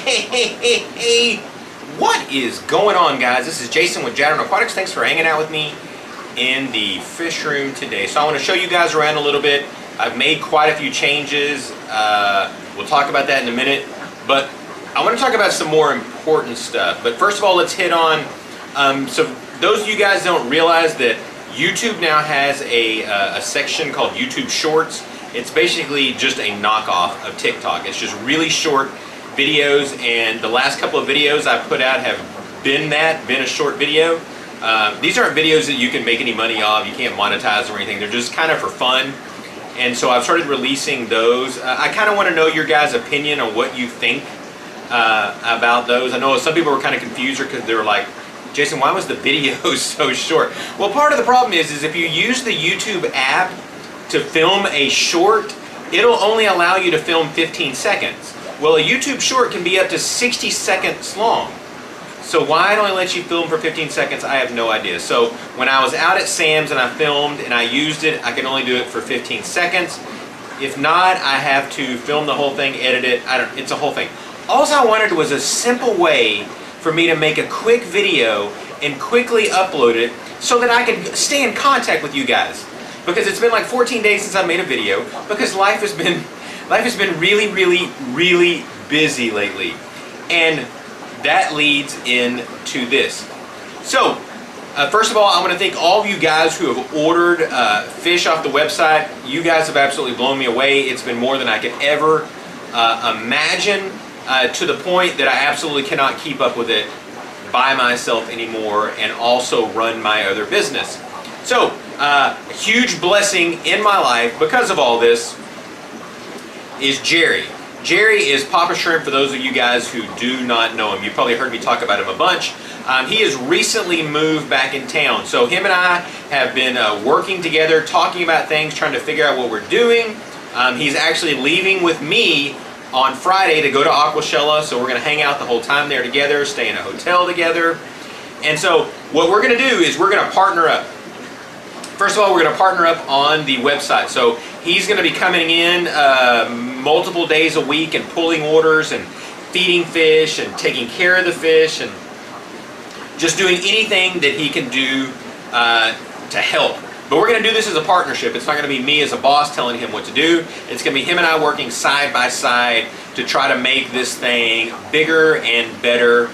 Hey, what is going on, guys? This is Jason with Jadren Aquatics. Thanks for hanging out with me in the fish room today. So I want to show you guys around a little bit. I've made quite a few changes. We'll talk about that in a minute, but I want to talk about some more important stuff. But first of all, let's hit on, so those of you guys don't realize that YouTube now has a section called YouTube Shorts. It's basically just a knockoff of TikTok. It's just really short videos, and the last couple of videos I put out have been a short video. These aren't videos that you can make any money off. You can't monetize or anything. They're just kind of for fun. And so I've started releasing those. I kind of want to know your guys' opinion on what you think about those. I know some people were kind of confused because they were like, Jason, why was the video so short? Well, part of the problem is if you use the YouTube app to film a short, it'll only allow you to film 15 seconds. Well, a YouTube short can be up to 60 seconds long. So why it only lets you film for 15 seconds, I have no idea. So when I was out at Sam's and I filmed and I used it, I can only do it for 15 seconds. If not, I have to film the whole thing, edit it. It's a whole thing. All I wanted was a simple way for me to make a quick video and quickly upload it so that I could stay in contact with you guys. Because it's been like 14 days since I made a video, because life has been really busy lately. And that leads into this. So, first of all, I want to thank all of you guys who have ordered fish off the website. You guys have absolutely blown me away. It's been more than I could ever imagine, to the point that I absolutely cannot keep up with it by myself anymore and also run my other business. So, a huge blessing in my life because of all this is Jerry. Jerry is Papa Shrimp for those of you guys who do not know him. You probably heard me talk about him a bunch. He has recently moved back in town. So him and I have been working together, talking about things, trying to figure out what we're doing. He's actually leaving with me on Friday to go to Aquashella, so we're going to hang out the whole time there together, stay in a hotel together. And so what we're going to do is we're going to partner up. First of all, we're going to partner up on the website. So he's going to be coming in multiple days a week and pulling orders and feeding fish and taking care of the fish and just doing anything that he can do to help. But we're going to do this as a partnership. It's not going to be me as a boss telling him what to do. It's going to be him and I working side by side to try to make this thing bigger and better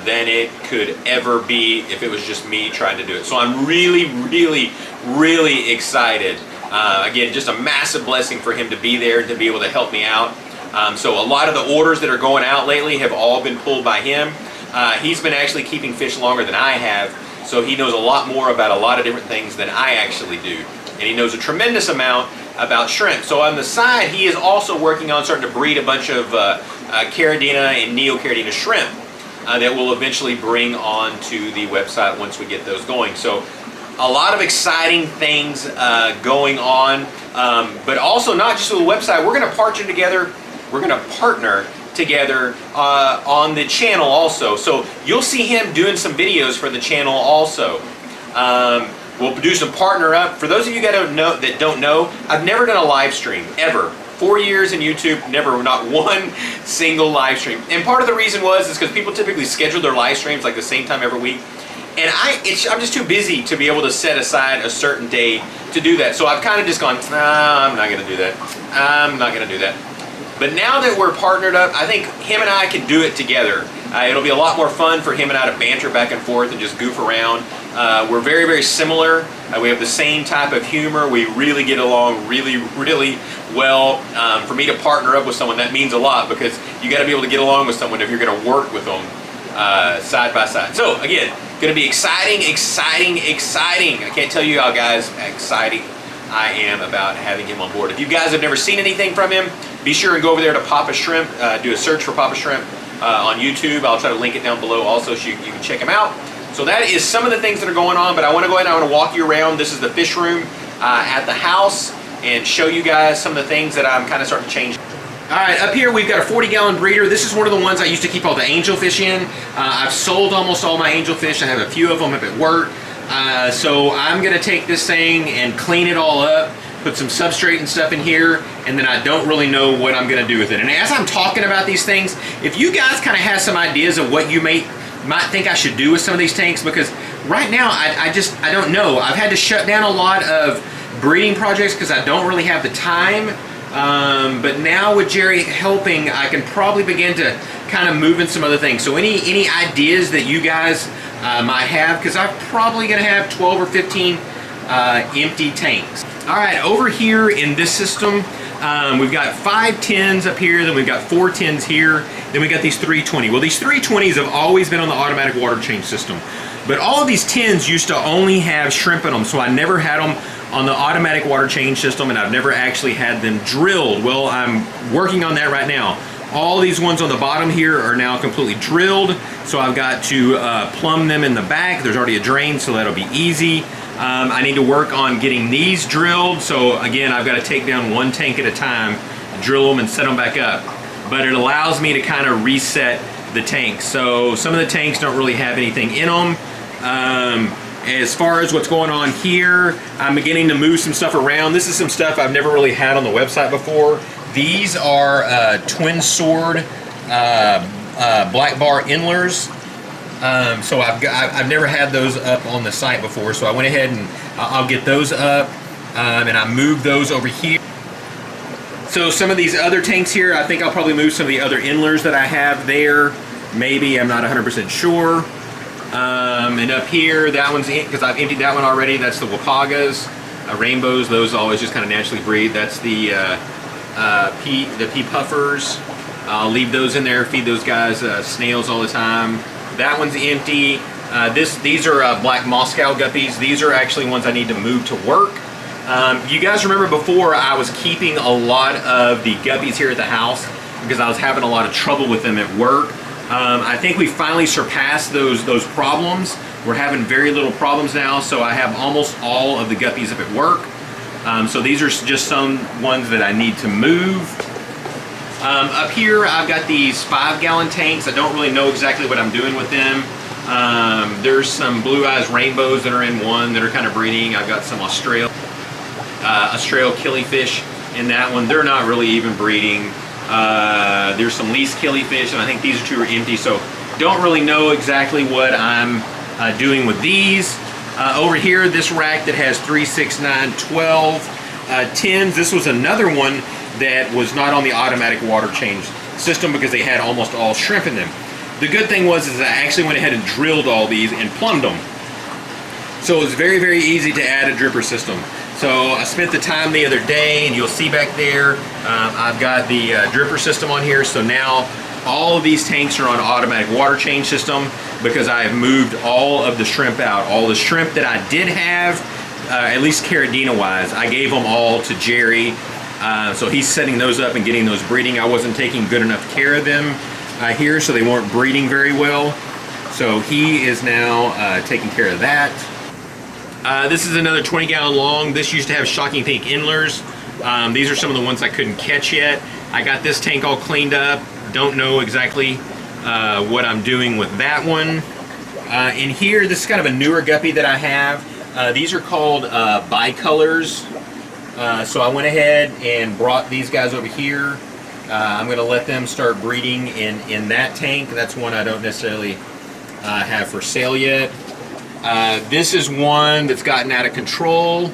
than it could ever be if it was just me trying to do it. So I'm really excited. Again, just a massive blessing for him to be there and to be able to help me out. So a lot of the orders that are going out lately have all been pulled by him. He's been actually keeping fish longer than I have, so he knows a lot more about a lot of different things than I actually do. And he knows a tremendous amount about shrimp. So on the side, he is also working on starting to breed a bunch of Caridina and Neocaridina shrimp that we'll eventually bring onto the website once we get those going. So a lot of exciting things going on, but also not just with the website. We're going to partner together. We're going to partner together on the channel also. So you'll see him doing some videos for the channel also. We'll do some partner up. For those of you that don't know, I've never done a live stream ever. 4 years in YouTube, not one single live stream. And part of the reason is because people typically schedule their live streams like the same time every week. And I'm just too busy to be able to set aside a certain day to do that. So I've kind of just gone, nah, I'm not going to do that. I'm not going to do that. But now that we're partnered up, I think him and I can do it together. It'll be a lot more fun for him and I to banter back and forth and just goof around. We're very similar. We have the same type of humor. We really get along really well. For me to partner up with someone, that means a lot, because you got to be able to get along with someone if you're going to work with them side by side. So again, going to be exciting. I can't tell you how exciting I am about having him on board. If you guys have never seen anything from him, be sure and go over there to Papa Shrimp. Do a search for Papa Shrimp on YouTube. I'll try to link it down below also so you can check him out. So that is some of the things that are going on, but I want to go ahead and I want to walk you around. This is the fish room at the house and show you guys some of the things that I'm kind of starting to change. All right, up here we've got a 40-gallon breeder. This is one of the ones I used to keep all the angelfish in. I've sold almost all my angelfish. I have a few of them up at work. So I'm going to take this thing and clean it all up, put some substrate and stuff in here, and then I don't really know what I'm gonna do with it. And as I'm talking about these things, if you guys kind of have some ideas of what you might think I should do with some of these tanks, because right now I don't know. I've had to shut down a lot of breeding projects because I don't really have the time. But now with Jerry helping, I can probably begin to kind of move in some other things. So any ideas that you guys might have, because I'm probably gonna have 12 or 15 empty tanks. All right, over here in this system, we've got 5 10s up here, then we've got 4 10s here, then we got these 320. Well, these 320s have always been on the automatic water change system, but all of these 10s used to only have shrimp in them, so I never had them on the automatic water change system, and I've never actually had them drilled. Well, I'm working on that right now. All these ones on the bottom here are now completely drilled, so I've got to plumb them in the back. There's already a drain, so that'll be easy. I need to work on getting these drilled, so again, I've got to take down one tank at a time, drill them and set them back up. But it allows me to kind of reset the tanks. So some of the tanks don't really have anything in them. As far as what's going on here, I'm beginning to move some stuff around. This is some stuff I've never really had on the website before. These are twin sword black bar endlers. So I've never had those up on the site before, so I went ahead and I'll get those up, and I moved those over here. So some of these other tanks here, I think I'll probably move some of the other endlers that I have there. Maybe, I'm not 100% sure. And up here, that one's in, because I've emptied that one already. That's the Wapagas, rainbows. Those always just kind of naturally breed. That's the pea puffers. I'll leave those in there, feed those guys snails all the time. That one's empty. These are black Moscow guppies. These are actually ones I need to move to work. You guys remember before I was keeping a lot of the guppies here at the house because I was having a lot of trouble with them at work. I think we finally surpassed those problems. We're having very little problems now, so I have almost all of the guppies up at work. So these are just some ones that I need to move. Up here, I've got these 5-gallon tanks. I don't really know exactly what I'm doing with them. There's some blue eyes rainbows that are in one that are kind of breeding. I've got some Australian killifish in that one. They're not really even breeding. There's some least killifish, and I think these two are empty, so don't really know exactly what I'm doing with these. Over here, this rack that has 3, 6, 9, 12 10s. This was another one that was not on the automatic water change system because they had almost all shrimp in them. The good thing was I actually went ahead and drilled all these and plumbed them. So it was very, very easy to add a dripper system. So I spent the time the other day, and you'll see back there, I've got the dripper system on here. So now all of these tanks are on automatic water change system because I have moved all of the shrimp out. All the shrimp that I did have, at least Caradina wise, I gave them all to Jerry. So he's setting those up and getting those breeding. I wasn't taking good enough care of them here, so they weren't breeding very well. So he is now taking care of that. This is another 20-gallon long. This used to have shocking pink endlers. These are some of the ones I couldn't catch yet. I got this tank all cleaned up. Don't know exactly what I'm doing with that one. In here, this is kind of a newer guppy that I have. These are called bicolors. So I went ahead and brought these guys over here. I'm going to let them start breeding in that tank. That's one I don't necessarily have for sale yet. This is one that's gotten out of control.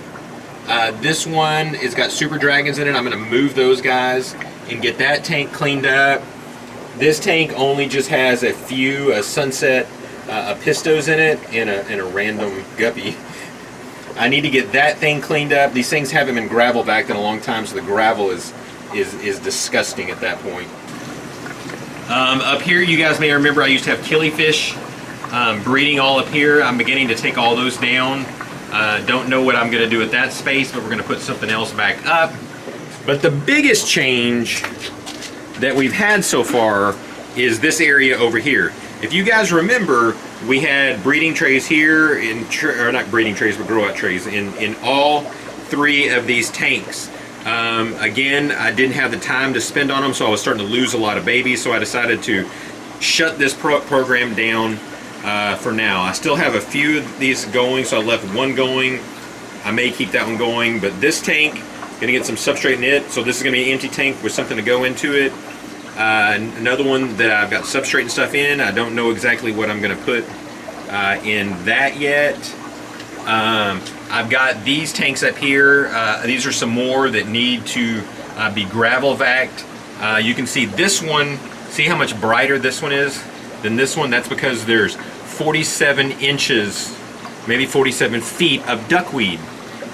This one has got super dragons in it. I'm going to move those guys and get that tank cleaned up. This tank only just has a few sunset pistos in it and a random guppy. I need to get that thing cleaned up. These things haven't been gravel vac in a long time, so the gravel is disgusting at that point. Up here, you guys may remember I used to have killifish breeding all up here. I'm beginning to take all those down. Don't know what I'm going to do with that space, but we're going to put something else back up. But the biggest change that we've had so far is this area over here. If you guys remember, we had breeding trays here, or not breeding trays, but grow out trays in all 3 of these tanks. Again, I didn't have the time to spend on them, so I was starting to lose a lot of babies, so I decided to shut this program down for now. I still have a few of these going, so I left one going. I may keep that one going, but this tank Gonna get some substrate in it. So this is gonna be an empty tank with something to go into it. Another one that I've got substrate and stuff in. I don't know exactly what I'm gonna put in that yet. I've got these tanks up here. These are some more that need to be gravel vacked. You can see this one, see how much brighter this one is than this one? That's because there's 47 inches, maybe 47 feet of duckweed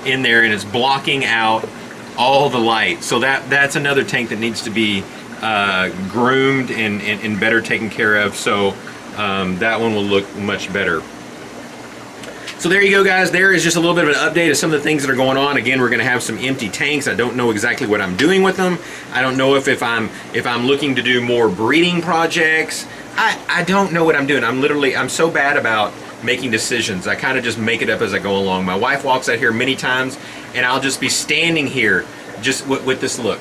in there, and it's blocking out all the light. So that's another tank that needs to be groomed and better taken care of. So that one will look much better. So there you go, guys. There is just a little bit of an update of some of the things that are going on. Again, we're going to have some empty tanks. I don't know exactly what I'm doing with them. I don't know if I'm looking to do more breeding projects. I don't know what I'm doing. I'm so bad about making decisions. I kind of just make it up as I go along. My wife walks out here many times, and I'll just be standing here just with this look.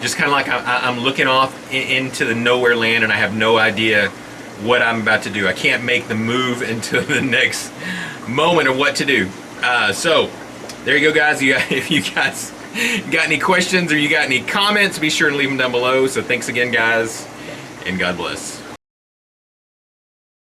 Just kind of like I'm looking off into the nowhere land, and I have no idea what I'm about to do. I can't make the move until the next moment of what to do. So there you go, guys. If you guys got any questions or you got any comments, be sure to leave them down below. So thanks again, guys, and God bless.